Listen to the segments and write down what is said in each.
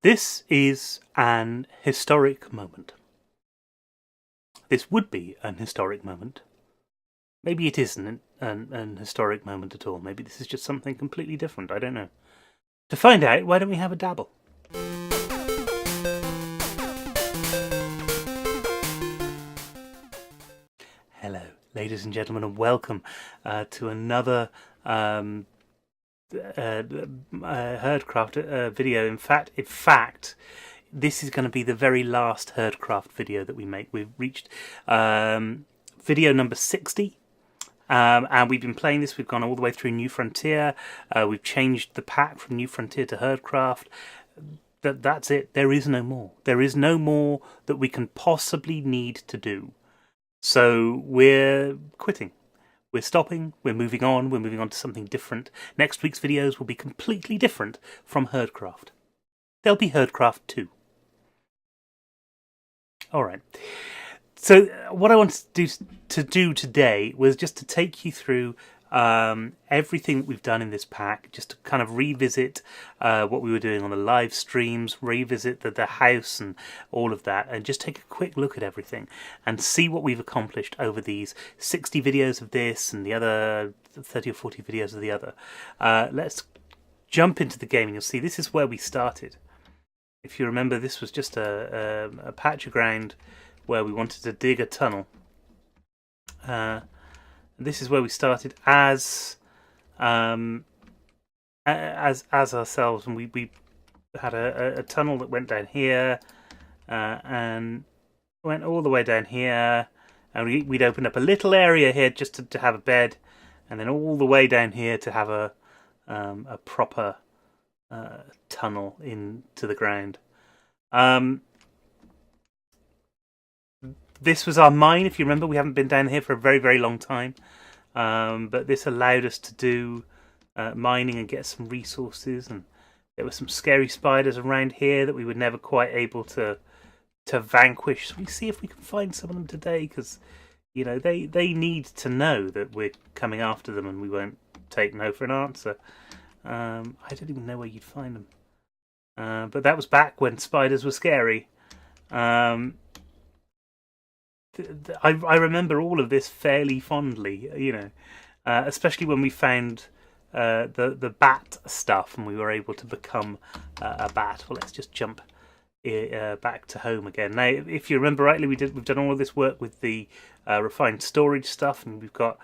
This is an historic moment. This would be an historic moment. Maybe it isn't an historic moment at all. Maybe this is just something completely different. I don't know. To find out, why don't we have a dabble? Hello, ladies and gentlemen, and welcome to another Herdcraft video. In fact, this is going to be the very last Herdcraft video that we make. We've reached video number 60. And we've been playing this. We've gone all the way through New Frontier. We've changed the pack from New Frontier to Herdcraft. That's it. There is no more. There is no more that we can possibly need to do. So we're quitting. We're stopping. We're moving on. We're moving on to something different. Next week's videos will be completely different from Herdcraft. There'll be Herdcraft 2. All right. So what I wanted to do today was just to take you through everything that we've done in this pack, just to kind of revisit what we were doing on the live streams, revisit the house and all of that, and just take a quick look at everything and see what we've accomplished over these 60 videos of this and the other 30 or 40 videos of the other. Let's jump into the game and you'll see this is where we started. If you remember, this was just a patch of ground where we wanted to dig a tunnel. This is where we started as ourselves, and we had a tunnel that went down here and went all the way down here, and we'd opened up a little area here just to have a bed, and then all the way down here to have a proper tunnel into the ground. This was our mine, if you remember. We haven't been down here for a very, very long time. But this allowed us to do mining and get some resources. And there were some scary spiders around here that we were never quite able to vanquish. So we see if we can find some of them today, because you know they need to know that we're coming after them and we won't take no for an answer. I don't even know where you'd find them. But that was back when spiders were scary. I remember all of this fairly fondly, you know, especially when we found the bat stuff and we were able to become a bat. Well, let's just jump back to home again. Now, if you remember rightly, we've done all of this work with the refined storage stuff, and we've got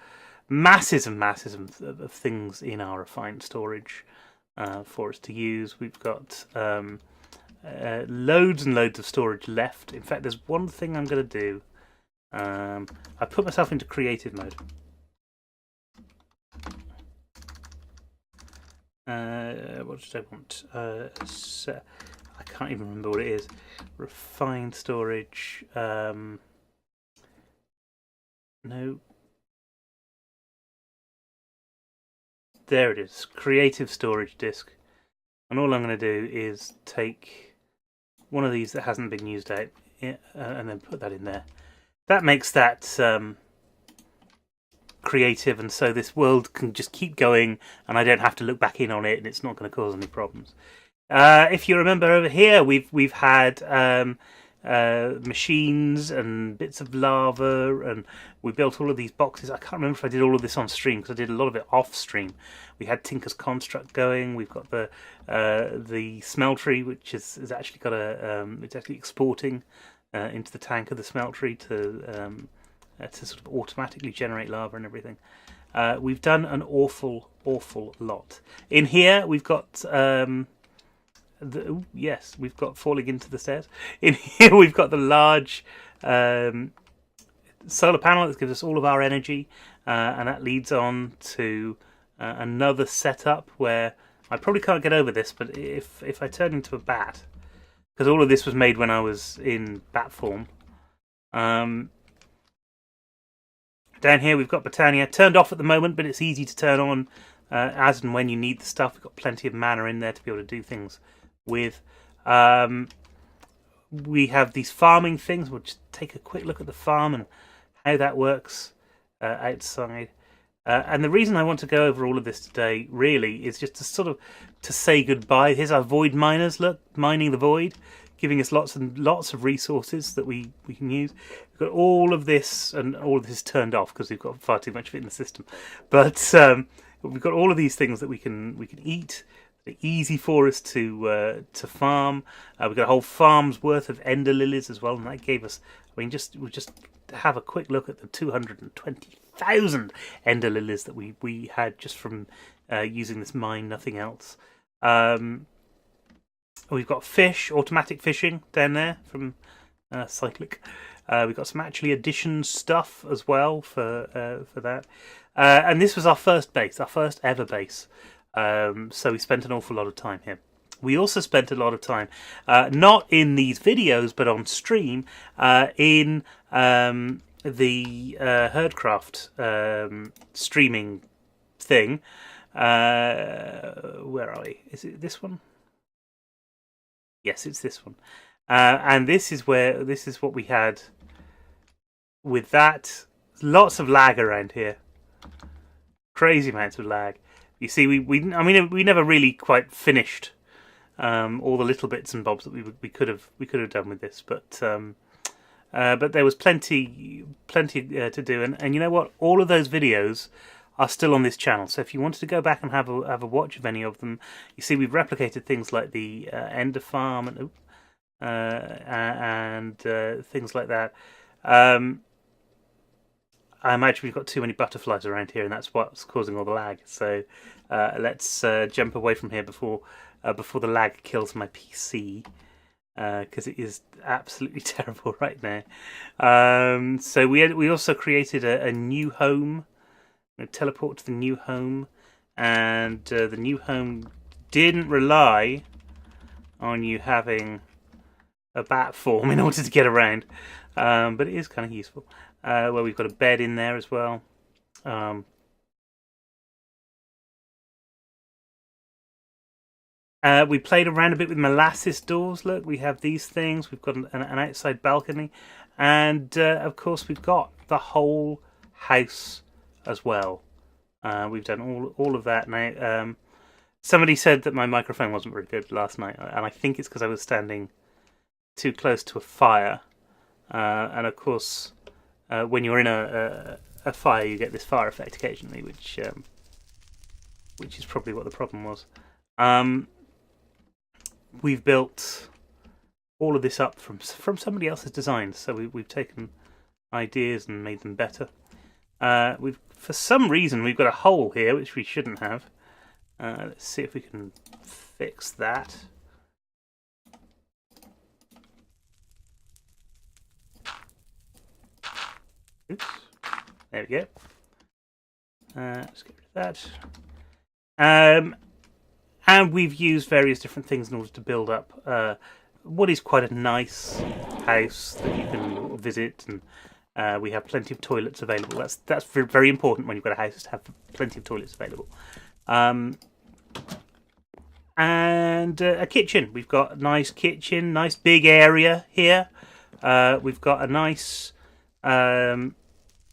masses and masses of things in our refined storage for us to use. We've got loads and loads of storage left. In fact, there's one thing I'm going to do. I put myself into creative mode. What did I want? I can't even remember what it is. Refined storage. No. There it is. Creative storage disk. And all I'm going to do is take one of these that hasn't been used out and then put that in there. That makes that creative, and so this world can just keep going and I don't have to look back in on it, and it's not going to cause any problems. If you remember over here, we've had machines and bits of lava, and we built all of these boxes. I can't remember if I did all of this on stream, because I did a lot of it off stream. We had Tinker's Construct going. We've got the smeltery, which is actually got it's actually exporting into the tank of the smeltery to sort of automatically generate lava and everything. We've done an awful lot. In here, we've got we've got falling into the stairs. In here, we've got the large solar panel that gives us all of our energy, and that leads on to another setup where I probably can't get over this, but if I turn into a bat, because all of this was made when I was in bat form. Down here we've got Britannia, turned off at the moment, but it's easy to turn on as and when you need the stuff. We've got plenty of mana in there to be able to do things with. We have these farming things. We'll just take a quick look at the farm and how that works outside. And the reason I want to go over all of this today really is just to sort of to say goodbye. Here's our void miners, look, mining the void, giving us lots and lots of resources that we can use. We've got all of this, and all of this is turned off because we've got far too much of it in the system. But we've got all of these things that we can eat. They're easy for us to farm. We've got a whole farm's worth of ender lilies as well, and that gave us. I mean, we just have a quick look at the 220,000 ender lilies that we had just from using this mine, nothing else. We've got fish, automatic fishing down there from Cyclic. We've got some actually addition stuff as well for that. And this was our first base, our first ever base. So we spent an awful lot of time here. We also spent a lot of time, not in these videos, but on stream, in the Herdcraft streaming thing. Where are we? Is it this one? Yes, it's this one. And this is what we had with that. Lots of lag around here. Crazy amounts of lag. You see, we never really quite finished all the little bits and bobs that we could have done with this, but there was plenty to do, and you know what? All of those videos are still on this channel. So if you wanted to go back and have a watch of any of them, you see we've replicated things like the Ender Farm and things like that. I imagine we've got too many butterflies around here, and that's what's causing all the lag. So let's jump away from here before the lag kills my PC, because it is absolutely terrible right now. So we also created a new home. We teleport to the new home, and the new home didn't rely on you having a bat form in order to get around, but it is kind of useful. Where we've got a bed in there as well. We played around a bit with molasses doors. Look, we have these things. We've got an outside balcony, and of course we've got the whole house as well. We've done all of that now. Somebody said that my microphone wasn't very good last night, and I think it's because I was standing too close to a fire, and of course. When you're in a fire, you get this fire effect occasionally, which is probably what the problem was. We've built all of this up from somebody else's designs, so we've taken ideas and made them better. For some reason we've got a hole here which we shouldn't have. Let's see if we can fix that. Oops. There we go. Let's get rid of that. And we've used various different things in order to build up what is quite a nice house that you can visit, and we have plenty of toilets available. That's very important when you've got a house, to have plenty of toilets available. And a kitchen. We've got a nice kitchen, nice big area here. We've got a nice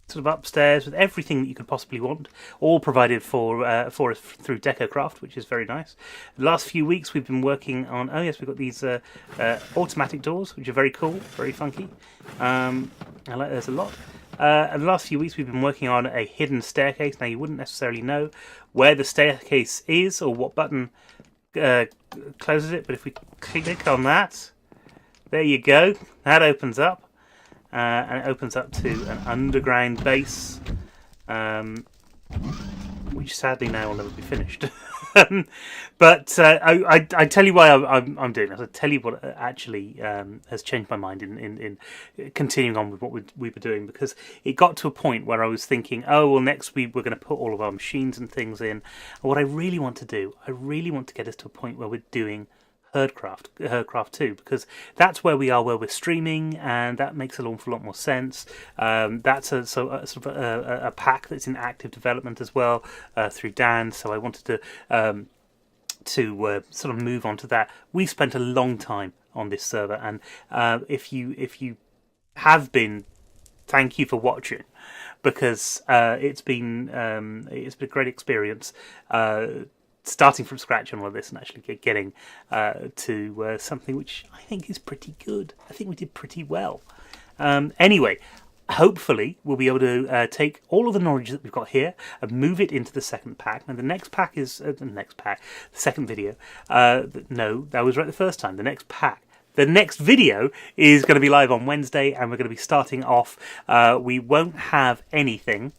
sort of upstairs with everything that you could possibly want, all provided for us through Decocraft, which is very nice. The last few weeks we've been working on. Oh yes, we've got these automatic doors, which are very cool, very funky. I like those a lot. And the last few weeks we've been working on a hidden staircase. Now you wouldn't necessarily know where the staircase is or what button closes it, but if we click on that, there you go. That opens up. And it opens up to an underground base, which sadly now will never be finished. But I tell you why I'm doing this. I tell you what actually has changed my mind in continuing on with what we were doing, because it got to a point where I was thinking, oh well, next week we're going to put all of our machines and things in. And what I really want to do, I really want to get us to a point where we're doing Herdcraft 2, because that's where we are, where we're streaming, and that makes an awful lot more sense. That's a sort of a pack that's in active development as well through Dan. So I wanted to sort of move on to that. We've spent a long time on this server, and if you have been, thank you for watching. because it's been a great experience. Starting from scratch on all of this and actually getting to something which I think is pretty good. I think we did pretty well. Anyway, hopefully we'll be able to take all of the knowledge that we've got here and move it into the second pack. And the next pack is the second video. No, that was right the first time. The next pack. The next video is going to be live on Wednesday, and we're going to be starting off. We won't have anything,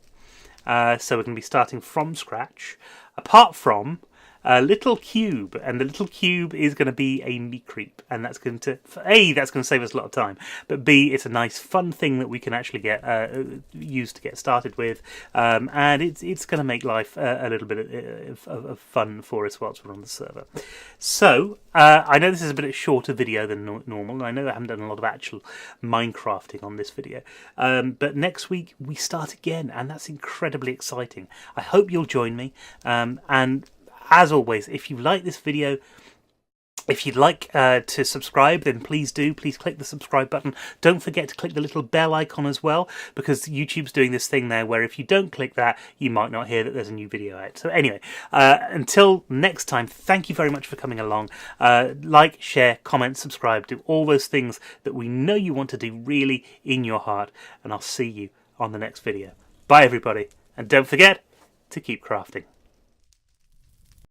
so we're going to be starting from scratch, apart from a little cube, and the little cube is going to be a meat creep, and that's going to save us a lot of time, but B, it's a nice fun thing that we can actually get use to get started with, and it's going to make life a little bit of fun for us whilst we're on the server. So I know this is a bit shorter video than normal, and I know I haven't done a lot of actual Minecrafting on this video, but next week we start again, and that's incredibly exciting. I hope you'll join me, and as always, if you like this video, if you'd like to subscribe, then please do. Please click the subscribe button. Don't forget to click the little bell icon as well, because YouTube's doing this thing there where if you don't click that, you might not hear that there's a new video out. So anyway, until next time, thank you very much for coming along. Like, share, comment, subscribe, do all those things that we know you want to do really in your heart. And I'll see you on the next video. Bye, everybody. And don't forget to keep crafting.